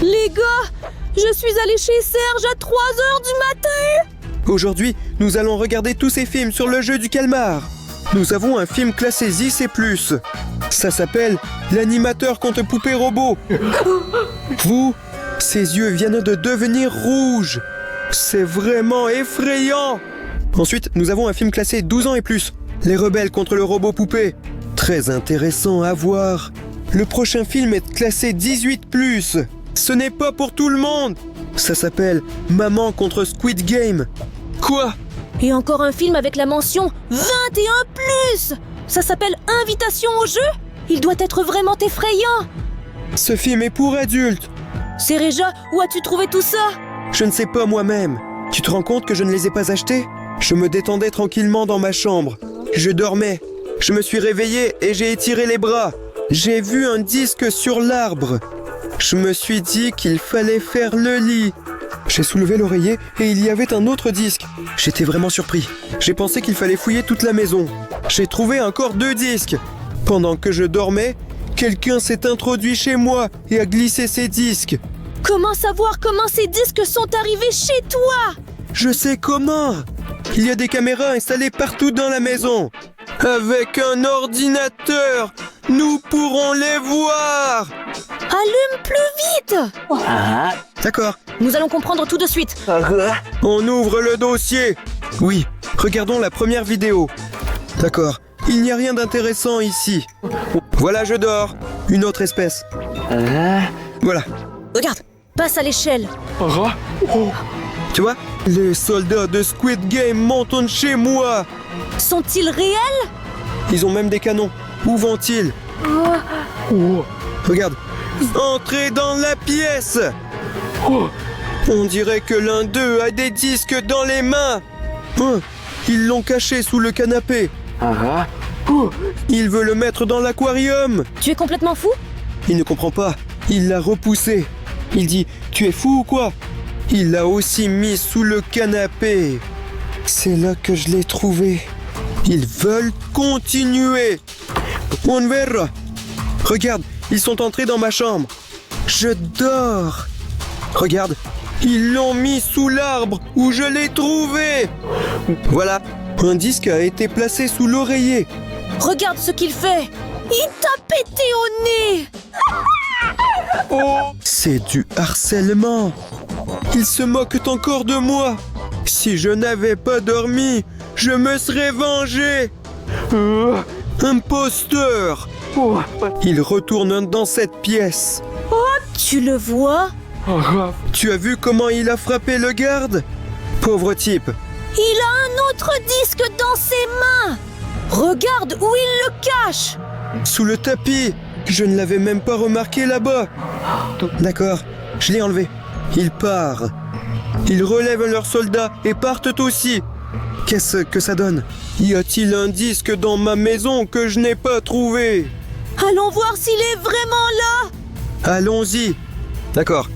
Les gars, je suis allée chez Serge à 3h du matin. Aujourd'hui, nous allons regarder tous ces films sur le jeu du calmar. Nous avons un film classé Zis et plus. Ça s'appelle L'animateur contre poupée robot. Vous, ses yeux viennent de devenir rouges. C'est vraiment effrayant. Ensuite, nous avons un film classé 12 ans et plus. Les rebelles contre le robot poupée. Très intéressant à voir. Le prochain film est classé 18+. Ce n'est pas pour tout le monde. Ça s'appelle Maman contre Squid Game. Quoi? Et encore un film avec la mention 21+. Ça s'appelle Invitation au jeu. Il doit être vraiment effrayant. Ce film est pour adultes. Sereja, où as-tu trouvé tout ça? Je ne sais pas moi-même. Tu te rends compte que je ne les ai pas achetés? Je me détendais tranquillement dans ma chambre. Je dormais. Je me suis réveillé et j'ai étiré les bras. J'ai vu un disque sur l'arbre. Je me suis dit qu'il fallait faire le lit. J'ai soulevé l'oreiller et il y avait un autre disque. J'étais vraiment surpris. J'ai pensé qu'il fallait fouiller toute la maison. J'ai trouvé encore 2 disques. Pendant que je dormais, quelqu'un s'est introduit chez moi et a glissé ses disques. Comment savoir comment ces disques sont arrivés chez toi? Je sais comment. Il y a des caméras installées partout dans la maison. Avec un ordinateur, nous pourrons les voir. Allume plus vite. D'accord. Nous allons comprendre tout de suite. On ouvre le dossier. Oui, regardons la première vidéo. D'accord. Il n'y a rien d'intéressant ici. Voilà, je dors. Une autre espèce. Voilà. Regarde, passe à l'échelle. Tu vois? Les soldats de Squid Game montent chez moi. Sont-ils réels? Ils ont même des canons. Où vont-ils? Regarde. Entrez dans la pièce. On dirait que l'un d'eux a des disques dans les mains. Ils l'ont caché sous le canapé. Il veut le mettre dans l'aquarium. Tu es complètement fou? Il ne comprend pas. Il l'a repoussé. Il dit « Tu es fou ou quoi ?» Il l'a aussi mis sous le canapé. C'est là que je l'ai trouvé. Ils veulent continuer. On verra. Regarde, ils sont entrés dans ma chambre. Je dors. Regarde, ils l'ont mis sous l'arbre où je l'ai trouvé. Voilà, un disque a été placé sous l'oreiller. Regarde ce qu'il fait. Il t'a pété au nez. C'est du harcèlement. Ils se moquent encore de moi. Si je n'avais pas dormi, je me serais vengé. Imposteur. Il retourne dans cette pièce. Tu le vois? Tu as vu comment il a frappé le garde? Pauvre type. Il a un autre disque dans ses mains. Regarde où il le cache. Sous le tapis. Je ne l'avais même pas remarqué là-bas. D'accord, je l'ai enlevé. Il part. Ils relèvent leurs soldats et partent aussi. Qu'est-ce que ça donne? Y a-t-il un disque dans ma maison que je n'ai pas trouvé? Allons voir s'il est vraiment là. Allons-y. D'accord.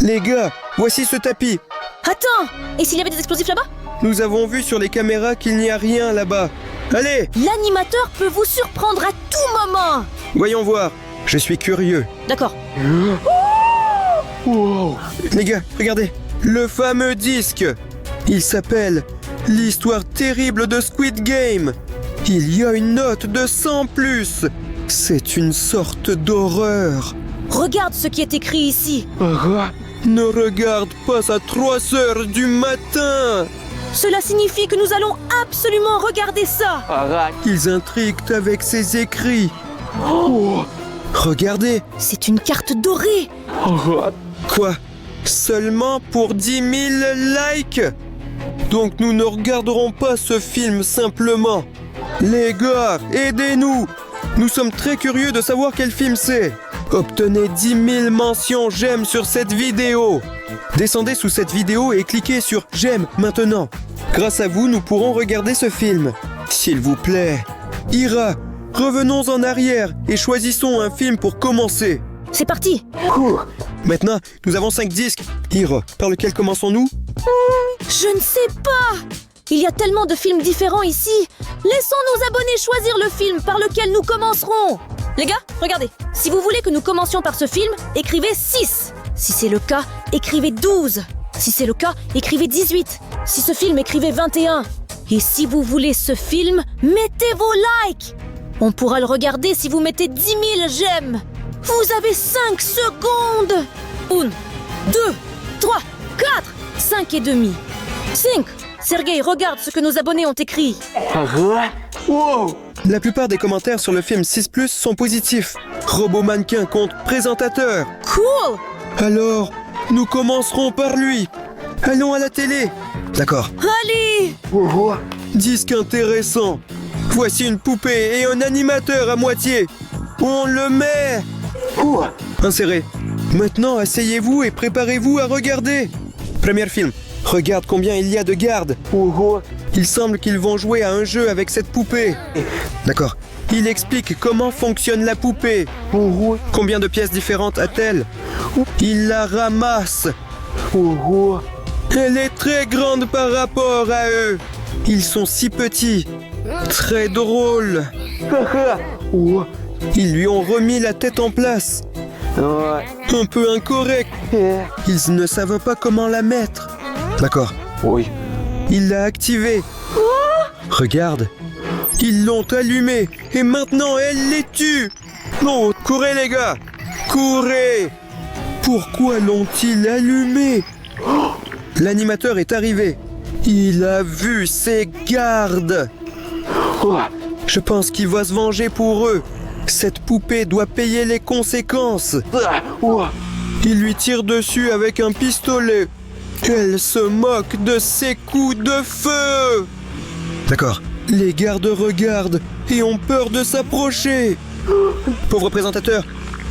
Les gars, voici ce tapis. Attends, et s'il y avait des explosifs là-bas? Nous avons vu sur les caméras qu'il n'y a rien là-bas. Allez! L'animateur peut vous surprendre à tout moment. Voyons voir. Je suis curieux. D'accord. Les gars, regardez. Le fameux disque. Il s'appelle L'histoire terrible de Squid Game. Il y a une note de 100+. C'est une sorte d'horreur. Regarde ce qui est écrit ici. Ne regarde pas à 3h du matin. Cela signifie que nous allons absolument regarder ça. Ils intriguent avec ces écrits. Regardez. C'est une carte dorée. Quoi? Seulement pour 10 000 likes? Donc nous ne regarderons pas ce film simplement. Les gars, aidez-nous. Nous sommes très curieux de savoir quel film c'est. Obtenez 10 000 mentions j'aime sur cette vidéo. Descendez sous cette vidéo et cliquez sur j'aime maintenant. Grâce à vous, nous pourrons regarder ce film. S'il vous plaît. Ira, revenons en arrière et choisissons un film pour commencer. C'est parti. Maintenant, nous avons 5 disques. Ira, par lequel commençons-nous? Je ne sais pas. Il y a tellement de films différents ici. Laissons nos abonnés choisir le film par lequel nous commencerons. Les gars, regardez. Si vous voulez que nous commencions par ce film, écrivez 6. Si c'est le cas, écrivez 12. Si c'est le cas, écrivez 18. Si ce film, écrivez 21. Et si vous voulez ce film, mettez vos likes. On pourra le regarder si vous mettez 10 000 j'aime. Vous avez 5 secondes. 1, 2, 3, 4, 5 et demi. 5. Sergei, regarde ce que nos abonnés ont écrit. Wow! La plupart des commentaires sur le film 6+, sont positifs. Robot mannequin contre présentateur. Cool. Alors, nous commencerons par lui. Allons à la télé. D'accord. Allez. Disque intéressant. Voici une poupée et un animateur à moitié. On le met. Inséré. Maintenant, asseyez-vous et préparez-vous à regarder. Premier film. Regarde combien il y a de gardes. Il semble qu'ils vont jouer à un jeu avec cette poupée. D'accord. Il explique comment fonctionne la poupée. Combien de pièces différentes a-t-elle? Il la ramasse. Elle est très grande par rapport à eux. Ils sont si petits. Très drôle. Ils lui ont remis la tête en place. Un peu incorrect. Ils ne savent pas comment la mettre. D'accord. Oui. Il l'a activée. Regarde. Ils l'ont allumée et maintenant elle les tue. Non, courez les gars. Courez. Pourquoi l'ont-ils allumée? L'animateur est arrivé. Il a vu ses gardes. Je pense qu'il va se venger pour eux. Cette poupée doit payer les conséquences. Il lui tire dessus avec un pistolet. Elle se moque de ses coups de feu. D'accord. Les gardes regardent et ont peur de s'approcher. Pauvre présentateur,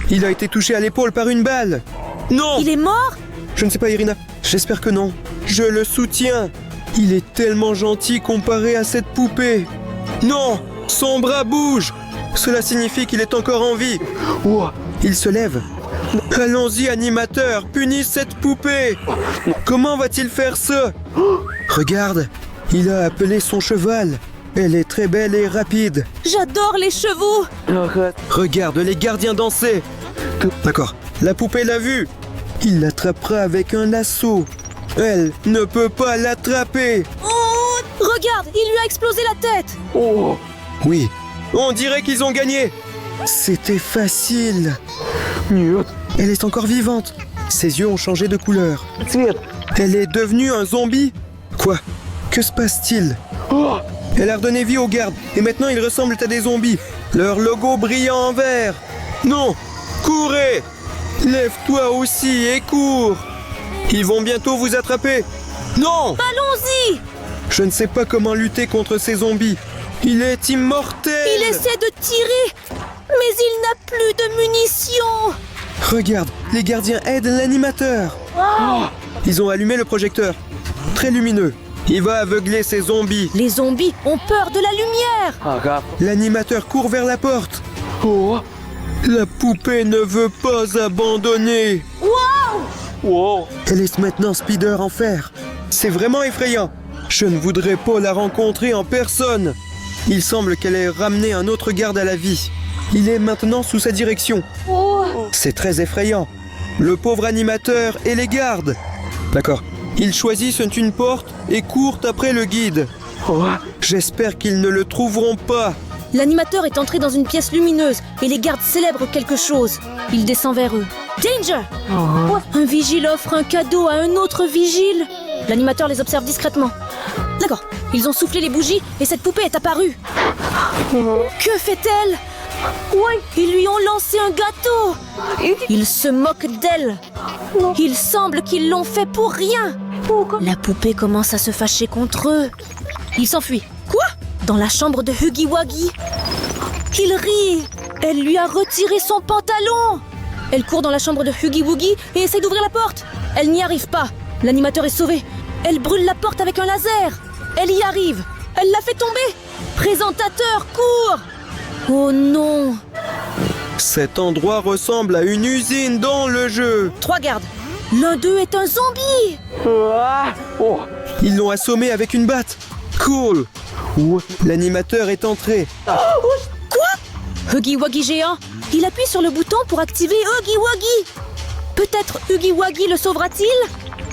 il a été touché à l'épaule par une balle. Non! Il est mort? Je ne sais pas, Irina. J'espère que non. Je le soutiens. Il est tellement gentil comparé à cette poupée. Non! Son bras bouge. Cela signifie qu'il est encore en vie. Il se lève. Allons-y, animateur, punis cette poupée. Comment va-t-il faire ça? Regarde, il a appelé son cheval. Elle est très belle et rapide. J'adore les chevaux. Regarde les gardiens danser. D'accord, la poupée l'a vu. Il l'attrapera avec un lasso. Elle ne peut pas l'attraper. Oh, regarde, il lui a explosé la tête. Oui, on dirait qu'ils ont gagné. C'était facile. Elle est encore vivante. Ses yeux ont changé de couleur. Elle est devenue un zombie. Quoi? Que se passe-t-il? Elle a redonné vie aux gardes et maintenant ils ressemblent à des zombies. Leur logo brillant en vert. Non! Courez! Lève-toi aussi et cours! Ils vont bientôt vous attraper. Non! Allons-y. Je ne sais pas comment lutter contre ces zombies. Il est immortel! Il essaie de tirer, mais il n'a plus de munitions. Regarde, les gardiens aident l'animateur. Ils ont allumé le projecteur. Très lumineux. Il va aveugler ces zombies. Les zombies ont peur de la lumière. L'animateur court vers la porte. La poupée ne veut pas abandonner. Elle est maintenant Spider en fer. C'est vraiment effrayant. Je ne voudrais pas la rencontrer en personne. Il semble qu'elle ait ramené un autre garde à la vie. Il est maintenant sous sa direction. C'est très effrayant. Le pauvre animateur et les gardes. D'accord. Ils choisissent une porte et courent après le guide. J'espère qu'ils ne le trouveront pas. L'animateur est entré dans une pièce lumineuse et les gardes célèbrent quelque chose. Il descend vers eux. Danger! Un vigile offre un cadeau à un autre vigile. L'animateur les observe discrètement. D'accord. Ils ont soufflé les bougies et cette poupée est apparue. Que fait-elle? Ils lui ont lancé un gâteau. Ils se moquent d'elle. Il semble qu'ils l'ont fait pour rien. La poupée commence à se fâcher contre eux. Il s'enfuit. Quoi? Dans la chambre de Huggy Wuggy. Il rit. Elle lui a retiré son pantalon. Elle court dans la chambre de Huggy Wuggy et essaie d'ouvrir la porte. Elle n'y arrive pas. L'animateur est sauvé. Elle brûle la porte avec un laser. Elle y arrive. Elle l'a fait tomber. Présentateur, cours! Oh non! Cet endroit ressemble à une usine dans le jeu. 3 gardes. L'un d'eux est un zombie. Ils l'ont assommé avec une batte. Cool. L'animateur est entré. Quoi? Huggy Wuggy géant. Il appuie sur le bouton pour activer Huggy Wuggy. Peut-être Huggy Wuggy le sauvera-t-il?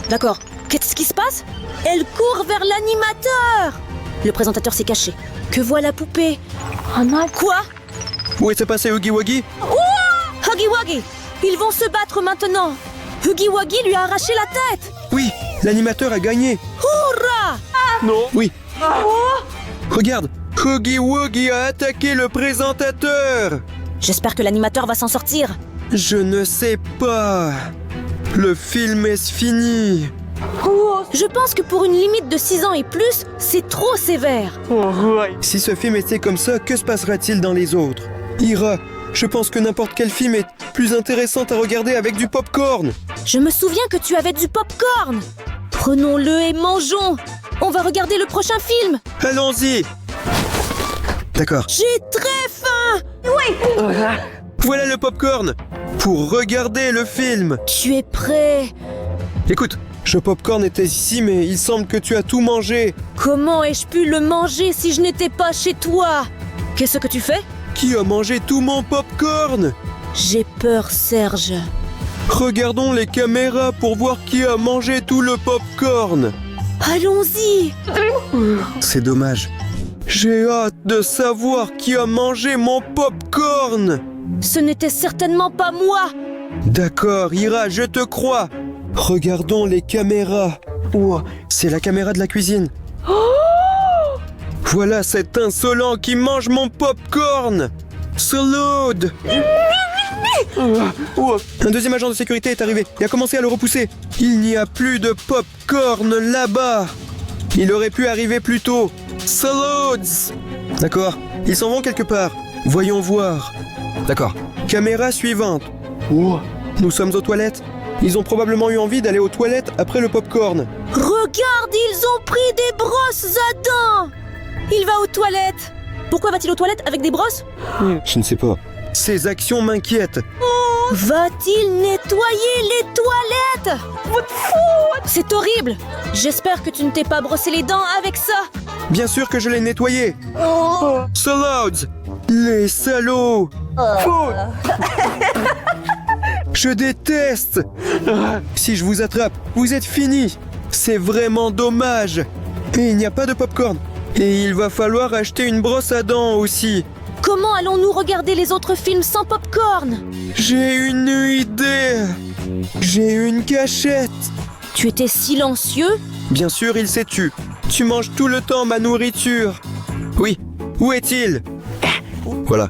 D'accord. Qu'est-ce qui se passe? Elle court vers l'animateur. Le présentateur s'est caché. Que voit la poupée? Oh non. Quoi? Où est passé Huggy Wuggy? Huggy Wuggy. Ils vont se battre maintenant. Huggy Wuggy lui a arraché la tête. Oui, l'animateur a gagné. Hourra! Non. Oui. Regarde, Huggy Wuggy a attaqué le présentateur. J'espère que l'animateur va s'en sortir. Je ne sais pas. Le film est fini. Je pense que pour une limite de 6 ans et plus, c'est trop sévère. Si ce film était comme ça, que se passera-t-il dans les autres? Ira, je pense que n'importe quel film est plus intéressant à regarder avec du popcorn. Je me souviens que tu avais du popcorn. Prenons-le et mangeons. On va regarder le prochain film. Allons-y. D'accord. J'ai très faim. Voilà le popcorn pour regarder le film. Tu es prêt? Écoute, ce popcorn était ici, mais il semble que tu as tout mangé. Comment ai-je pu le manger si je n'étais pas chez toi? Qu'est-ce que tu fais? Qui a mangé tout mon popcorn? J'ai peur, Serge. Regardons les caméras pour voir qui a mangé tout le popcorn. Allons-y. C'est dommage. J'ai hâte de savoir qui a mangé mon popcorn. Ce n'était certainement pas moi. D'accord, Ira, je te crois. Regardons les caméras. Oh, c'est la caméra de la cuisine. Voilà cet insolent qui mange mon popcorn. Salud. Un deuxième agent de sécurité est arrivé et a commencé à le repousser. Il n'y a plus de popcorn là-bas. Il aurait pu arriver plus tôt. Saluds. D'accord, ils s'en vont quelque part. Voyons voir. D'accord. Caméra suivante. Nous sommes aux toilettes. Ils ont probablement eu envie d'aller aux toilettes après le popcorn. Regarde, ils ont pris des brosses à dents. Il va aux toilettes. Pourquoi va-t-il aux toilettes avec des brosses? Je ne sais pas. Ces actions m'inquiètent. Va-t-il nettoyer les toilettes? C'est horrible. J'espère que tu ne t'es pas brossé les dents avec ça. Bien sûr que je l'ai nettoyé. Saluds. Les salauds. Je déteste. Si je vous attrape, vous êtes finis. C'est vraiment dommage. Et il n'y a pas de popcorn. Et il va falloir acheter une brosse à dents aussi. Comment allons-nous regarder les autres films sans popcorn? J'ai une idée. J'ai une cachette. Tu étais silencieux? Bien sûr, il s'est tu. Tu manges tout le temps ma nourriture. Oui, où est-il? Voilà,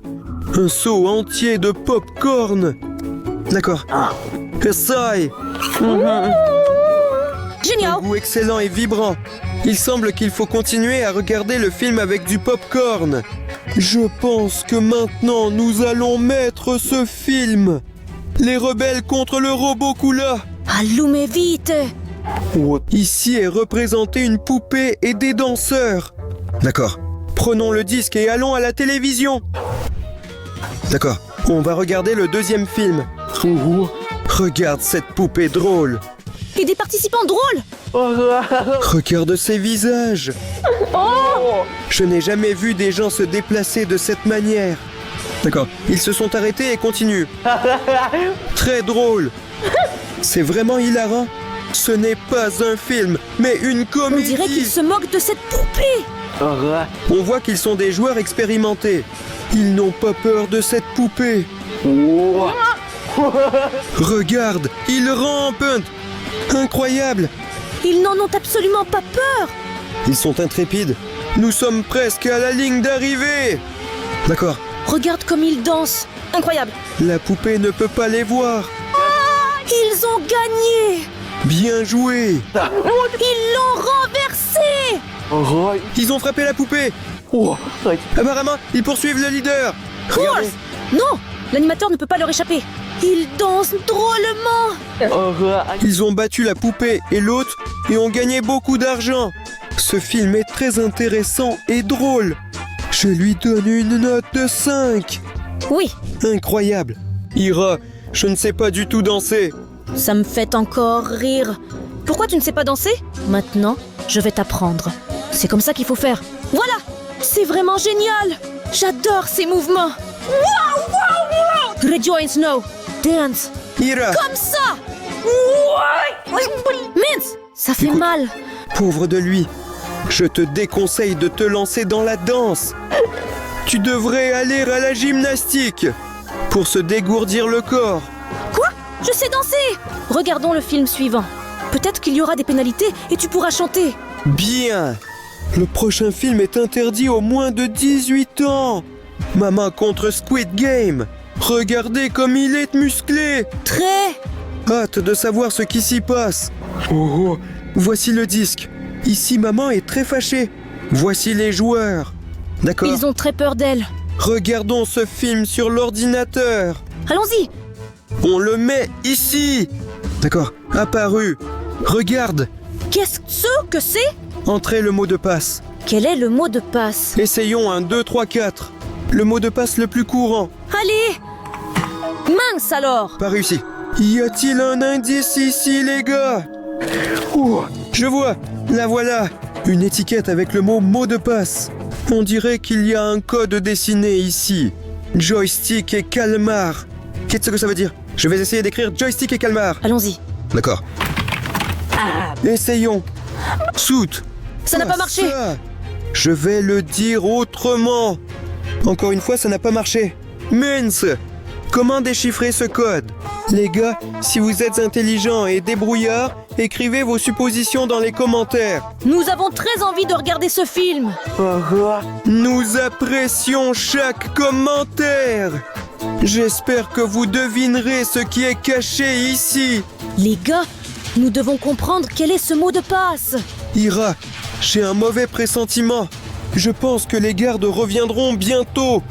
un seau entier de popcorn. D'accord. Essaye. Génial. Un goût excellent et vibrant. Il semble qu'il faut continuer à regarder le film avec du popcorn. Je pense que maintenant nous allons mettre ce film. Les rebelles contre le robot Kula. Allumez vite. Ici est représentée une poupée et des danseurs. D'accord. Prenons le disque et allons à la télévision. D'accord. On va regarder le deuxième film. Regarde cette poupée drôle. Et des participants drôles. Regarde ces visages. Je n'ai jamais vu des gens se déplacer de cette manière. D'accord. Ils se sont arrêtés et continuent. Très drôle. C'est vraiment hilarant. Ce n'est pas un film, mais une On comédie. dirait qu'ils se moquent de cette poupée. On voit qu'ils sont des joueurs expérimentés. Ils n'ont pas peur de cette poupée. Regarde, ils rampent. Incroyable. Ils n'en ont absolument pas peur. Ils sont intrépides. Nous sommes presque à la ligne d'arrivée. D'accord. Regarde comme ils dansent. Incroyable. La poupée ne peut pas les voir. Ils ont gagné. Bien joué. Ils l'ont renversé. Ils ont frappé la poupée. Apparemment, ils poursuivent le leader. Regardez. Force. Non, l'animateur ne peut pas leur échapper. Ils dansent drôlement. Ils ont battu la poupée et l'autre et ont gagné beaucoup d'argent. Ce film est très intéressant et drôle. Je lui donne une note de 5. Oui, Incroyable. Ira, je ne sais pas du tout danser. ça me fait encore rire. Pourquoi tu ne sais pas danser? Maintenant, je vais t'apprendre. C'est comme ça qu'il faut faire. Voilà, c'est vraiment génial. J'adore ces mouvements. Rejoin Snow. Dance. Ira, Comme ça. Mince, ça fait Écoute. mal. pauvre de lui, je te déconseille de te lancer dans la danse. Tu devrais aller à la gymnastique pour se dégourdir le corps. Quoi? Je sais danser. Regardons le film suivant. Peut-être qu'il y aura des pénalités et tu pourras chanter. Bien. Le prochain film est interdit aux moins de 18 ans. Maman contre Squid Game. Regardez comme il est musclé. Très. Hâte de savoir ce qui s'y passe. Oh, voici le disque. Ici, maman est très fâchée. Voici les joueurs. D'accord. Ils ont très peur d'elle. Regardons ce film sur l'ordinateur. Allons-y. On le met ici. D'accord. Apparu. Regarde. Qu'est-ce que c'est? Entrez le mot de passe. Quel est le mot de passe? Essayons un 2, 3, 4. Le mot de passe le plus courant. Allez. Mince alors. Pas réussi. Y a-t-il un indice ici, les gars? Oh, je vois. La voilà. Une étiquette avec le mot de passe. On dirait qu'il y a un code dessiné ici. Joystick et calmar. Qu'est-ce que ça veut dire? Je vais essayer d'écrire joystick et calmar. Allons-y. D'accord. Essayons. Soute. Ça n'a pas marché. Ça. Je vais le dire autrement. Encore une fois, ça n'a pas marché. Mince. Comment déchiffrer ce code? Les gars, si vous êtes intelligents et débrouillards, écrivez vos suppositions dans les commentaires. Nous avons très envie de regarder ce film. Nous apprécions chaque commentaire. J'espère que vous devinerez ce qui est caché ici. Les gars, nous devons comprendre quel est ce mot de passe. Ira, j'ai un mauvais pressentiment. Je pense que les gardes reviendront bientôt.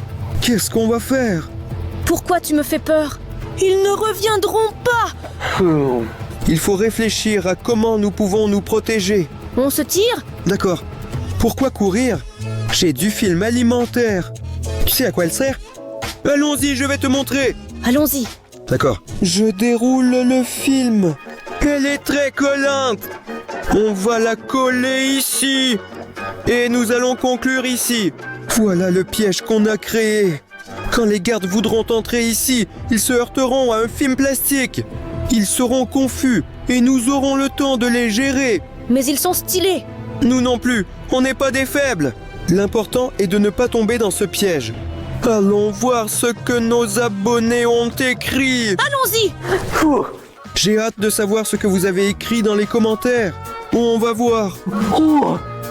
Qu'est-ce qu'on va faire? Pourquoi tu me fais peur? Ils ne reviendront pas. Il faut réfléchir à comment nous pouvons nous protéger. On se tire? D'accord. Pourquoi courir? J'ai du film alimentaire. Tu sais à quoi elle sert? Allons-y, je vais te montrer. Allons-y. D'accord. Je déroule le film. Elle est très collante. On va la coller ici. Et nous allons conclure ici. Voilà le piège qu'on a créé. Quand les gardes voudront entrer ici, ils se heurteront à un film plastique. Ils seront confus et nous aurons le temps de les gérer. Mais ils sont stylés. Nous non plus, on n'est pas des faibles. L'important est de ne pas tomber dans ce piège. Allons voir ce que nos abonnés ont écrit. Allons-y. J'ai hâte de savoir ce que vous avez écrit dans les commentaires. On va voir.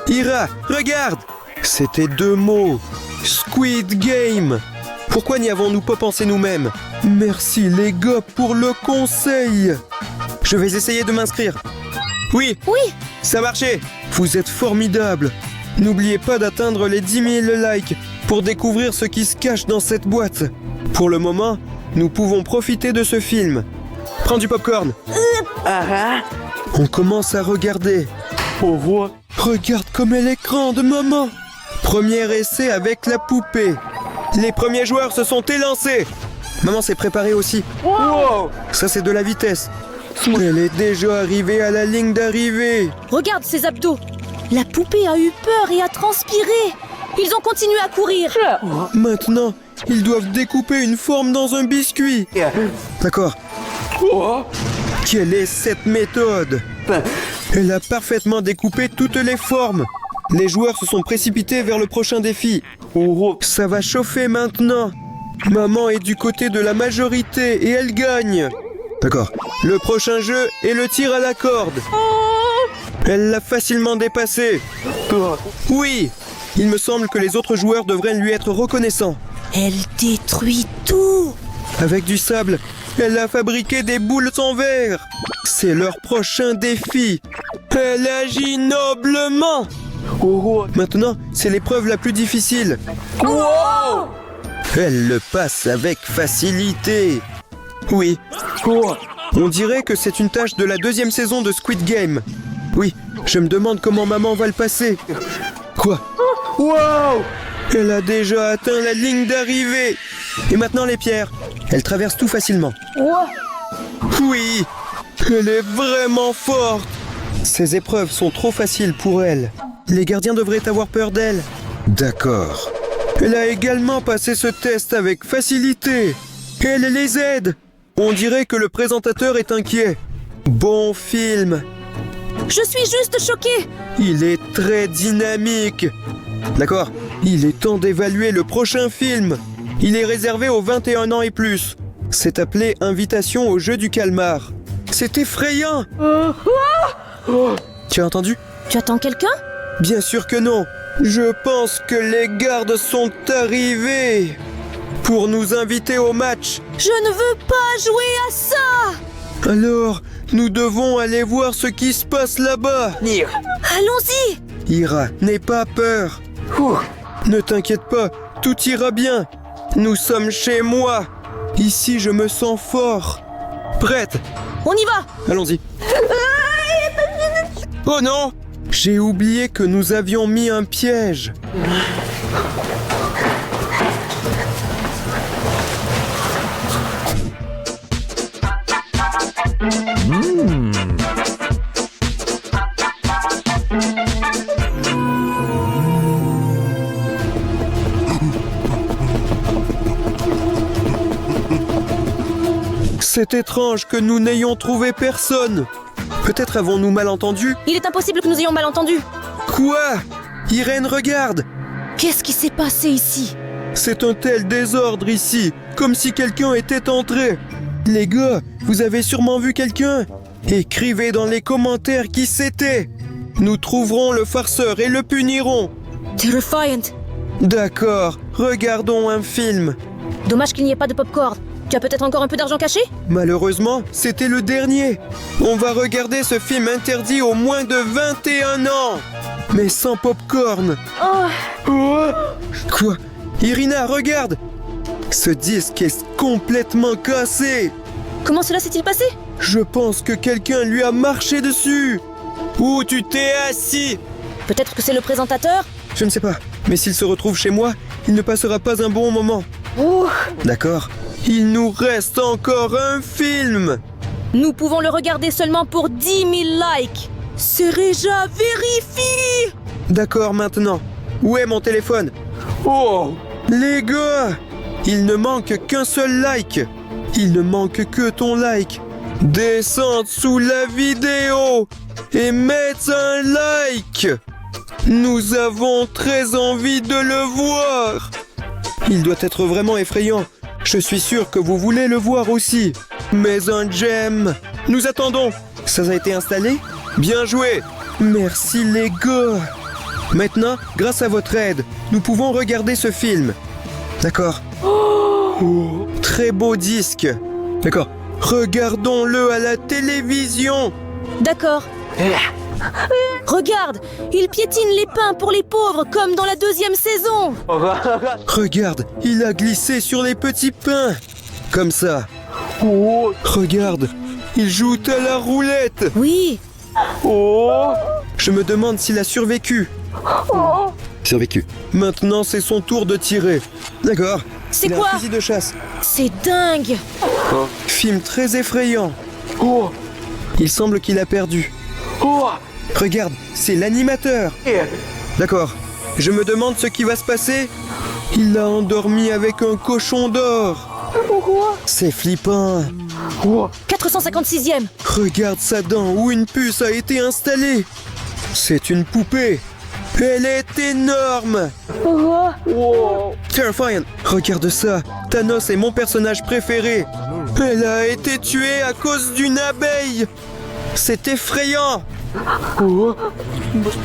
Ira, regarde. C'était 2 mots. Squid Game. Pourquoi n'y avons-nous pas pensé nous-mêmes? Merci les gars pour le conseil. Je vais essayer de m'inscrire. Oui, Oui. ça marchait. Vous êtes formidables. N'oubliez pas d'atteindre les 10 000 likes pour découvrir ce qui se cache dans cette boîte. Pour le moment, nous pouvons profiter de ce film. Prends du popcorn. On commence à regarder. Regarde comme elle est grande, maman. Premier essai avec la poupée. Les premiers joueurs se sont élancés. Maman s'est préparée aussi. Ça, c'est de la vitesse. Elle est déjà arrivée à la ligne d'arrivée. Regarde ses abdos. La poupée a eu peur et a transpiré. Ils ont continué à courir. Maintenant, ils doivent découper une forme dans un biscuit. D'accord. Quelle est cette méthode? Elle a parfaitement découpé toutes les formes. Les joueurs se sont précipités vers le prochain défi. Ça va chauffer maintenant. Maman est du côté de la majorité et elle gagne. D'accord. Le prochain jeu est le tir à la corde. Elle l'a facilement dépassé. Oui. Il me semble que les autres joueurs devraient lui être reconnaissants. Elle détruit tout. Avec du sable, elle a fabriqué des boules en verre. C'est leur prochain défi. Elle agit noblement. Maintenant, c'est l'épreuve la plus difficile. Elle le passe avec facilité. Oui. On dirait que c'est une tâche de la 2e saison de Squid Game. Oui, je me demande comment maman va le passer. Quoi? Elle a déjà atteint la ligne d'arrivée. Et maintenant les pierres. Elle traverse tout facilement. Oui, elle est vraiment forte. Ces épreuves sont trop faciles pour elle. Les gardiens devraient avoir peur d'elle. D'accord. Elle a également passé ce test avec facilité. Elle les aide. On dirait que le présentateur est inquiet. Bon film. Je suis juste choquée. Il est très dynamique. D'accord, il est temps d'évaluer le prochain film. Il est réservé aux 21 ans et plus. C'est appelé Invitation au jeu du calmar. C'est effrayant. Tu as entendu? Tu attends quelqu'un? Bien sûr que non. Je pense que les gardes sont arrivés pour nous inviter au match. Je ne veux pas jouer à ça. Alors, nous devons aller voir ce qui se passe là-bas. Allons-y. Ira, n'aie pas peur. Ne t'inquiète pas, tout ira bien. Nous sommes chez moi. Ici, je me sens fort. Prête? On y va. Allons-y. Oh non! J'ai oublié que nous avions mis un piège. C'est étrange que nous n'ayons trouvé personne. Peut-être avons-nous mal entendu? Il est impossible que nous ayons mal entendu. Quoi? Irène, regarde! Qu'est-ce qui s'est passé ici? C'est un tel désordre ici, comme si quelqu'un était entré. Les gars, vous avez sûrement vu quelqu'un? Écrivez dans les commentaires qui c'était. Nous trouverons le farceur et le punirons. Terrifiant. D'accord, regardons un film. Dommage qu'il n'y ait pas de popcorn. Tu as peut-être encore un peu d'argent caché? Malheureusement, c'était le dernier. On va regarder ce film interdit aux moins de 21 ans. Mais sans popcorn. Quoi? Irina, regarde! Ce disque est complètement cassé. Comment cela s'est-il passé? Je pense que quelqu'un lui a marché dessus. Où tu t'es assis? Peut-être que c'est le présentateur? Je ne sais pas. Mais s'il se retrouve chez moi, il ne passera pas un bon moment. D'accord. Il nous reste encore un film. Nous pouvons le regarder seulement pour 10 000 likes. Sereja, vérifie! D'accord, maintenant. Où est mon téléphone? Les gars! Il ne manque qu'un seul like. Il ne manque que ton like. Descends sous la vidéo et mets un like. Nous avons très envie de le voir. Il doit être vraiment effrayant. Je suis sûr que vous voulez le voir aussi. Mais un gemme. Nous attendons. Ça a été installé? Bien joué. Merci les gars. Maintenant, grâce à votre aide, nous pouvons regarder ce film. D'accord. Très beau disque. D'accord. Regardons-le à la télévision. D'accord. Regarde, il piétine les pains pour les pauvres comme dans la 2e saison. Regarde, il a glissé sur les petits pains. Comme ça. Regarde, il joue à la roulette. Oui. Je me demande s'il a survécu. Survécu. Maintenant, c'est son tour de tirer. D'accord. C'est Il a quoi? un fusil de chasse. C'est dingue. Film très effrayant. Il semble qu'il a perdu. Regarde, c'est l'animateur. D'accord. Je me demande ce qui va se passer. Il l'a endormi avec un cochon d'or. C'est flippant. 456e. Regarde sa dent où une puce a été installée. C'est une poupée. Elle est énorme. Terrifying. Regarde ça. Thanos est mon personnage préféré. Elle a été tuée à cause d'une abeille. C'est effrayant.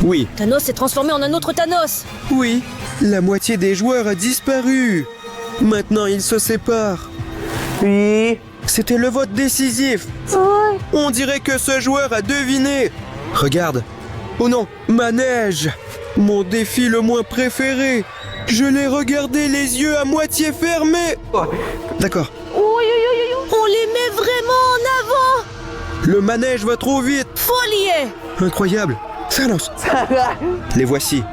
Oui, Thanos s'est transformé en un autre Thanos. oui. La moitié des joueurs a disparu. Maintenant, ils se séparent. C'était le vote décisif. On dirait que ce joueur a deviné. Regarde. Oh non, manège. Mon défi le moins préféré. Je l'ai regardé les yeux à moitié fermés. D'accord. On les met vraiment en avant. Le manège va trop vite. Folie. Incroyable. Thanos. Les voici.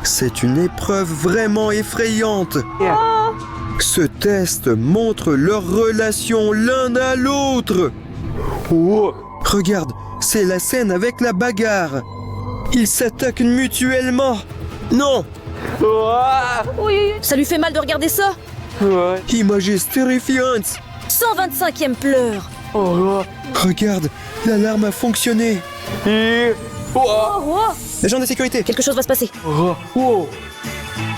C'est une épreuve vraiment effrayante. Ce test montre leur relation l'un à l'autre. Regarde, c'est la scène avec la bagarre. Ils s'attaquent mutuellement. Non, Ça lui fait mal de regarder ça? Images terrifiantes. 125e pleur. Regarde, l'alarme a fonctionné. Agent de sécurité. Quelque chose va se passer.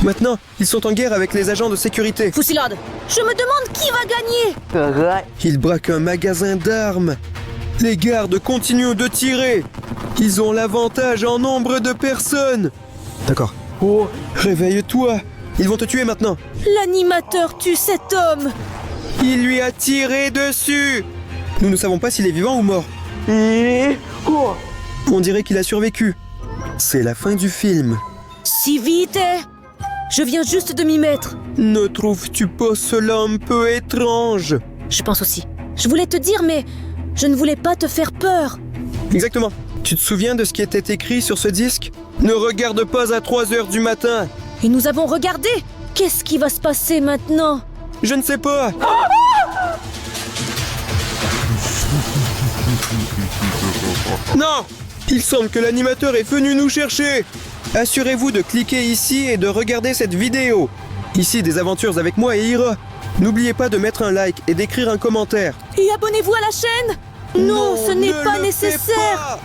Maintenant, ils sont en guerre avec les agents de sécurité. Fusillade. Je me demande qui va gagner. Ils braquent un magasin d'armes. Les gardes continuent de tirer. Ils ont l'avantage en nombre de personnes. D'accord. Réveille-toi. Ils vont te tuer maintenant. L'animateur tue cet homme. Il lui a tiré dessus. Nous ne savons pas s'il est vivant ou mort. On dirait qu'il a survécu. C'est la fin du film. Si vite. Je viens juste de m'y mettre. Ne trouves-tu pas cela un peu étrange? Je pense aussi. Je voulais te dire, mais je ne voulais pas te faire peur. Exactement. Tu te souviens de ce qui était écrit sur ce disque? Ne regarde pas à 3 heures du matin. Et nous avons regardé. Qu'est-ce qui va se passer maintenant? Je ne sais pas. Non! Il semble que l'animateur est venu nous chercher. Assurez-vous de cliquer ici et de regarder cette vidéo. Ici, des aventures avec moi et Ira. N'oubliez pas de mettre un like et d'écrire un commentaire. Et abonnez-vous à la chaîne. Non, ce n'est pas ne le fais nécessaire. pas.